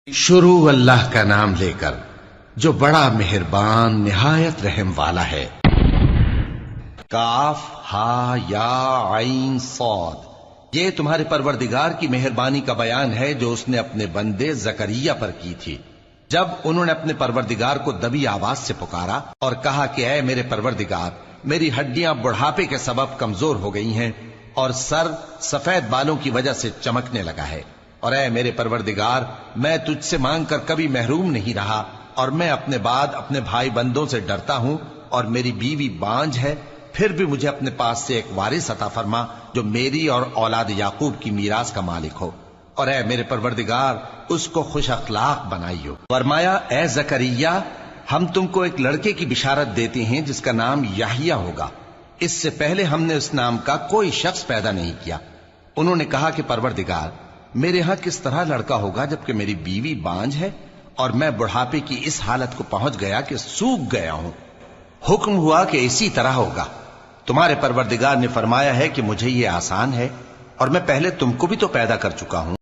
شروع اللہ کا نام لے کر جو بڑا مہربان نہایت رحم والا ہے۔ کاف ہا یا عین صاد، یہ تمہارے پروردگار کی مہربانی کا بیان ہے جو اس نے اپنے بندے زکریا پر کی تھی جب انہوں نے اپنے پروردگار کو دبی آواز سے پکارا اور کہا کہ اے میرے پروردگار، میری ہڈیاں بڑھاپے کے سبب کمزور ہو گئی ہیں اور سر سفید بالوں کی وجہ سے چمکنے لگا ہے، اور اے میرے پروردگار، میں تجھ سے مانگ کر کبھی محروم نہیں رہا، اور میں اپنے بعد اپنے بھائی بندوں سے ڈرتا ہوں، اور میری بیوی بانجھ ہے، پھر بھی مجھے اپنے پاس سے ایک وارث عطا فرما جو میری اور اولاد یعقوب کی میراث کا مالک ہو، اور اے میرے پروردگار، اس کو خوش اخلاق بنائیو۔ فرمایا اے زکریا، ہم تم کو ایک لڑکے کی بشارت دیتے ہیں جس کا نام یحییٰ ہوگا، اس سے پہلے ہم نے اس نام کا کوئی شخص پیدا نہیں کیا۔ انہوں نے کہا کہ پروردگار، میرے ہاں کس طرح لڑکا ہوگا جبکہ میری بیوی بانجھ ہے اور میں بڑھاپے کی اس حالت کو پہنچ گیا کہ سوکھ گیا ہوں۔ حکم ہوا کہ اسی طرح ہوگا۔ تمہارے پروردگار نے فرمایا ہے کہ مجھے یہ آسان ہے، اور میں پہلے تم کو بھی تو پیدا کر چکا ہوں۔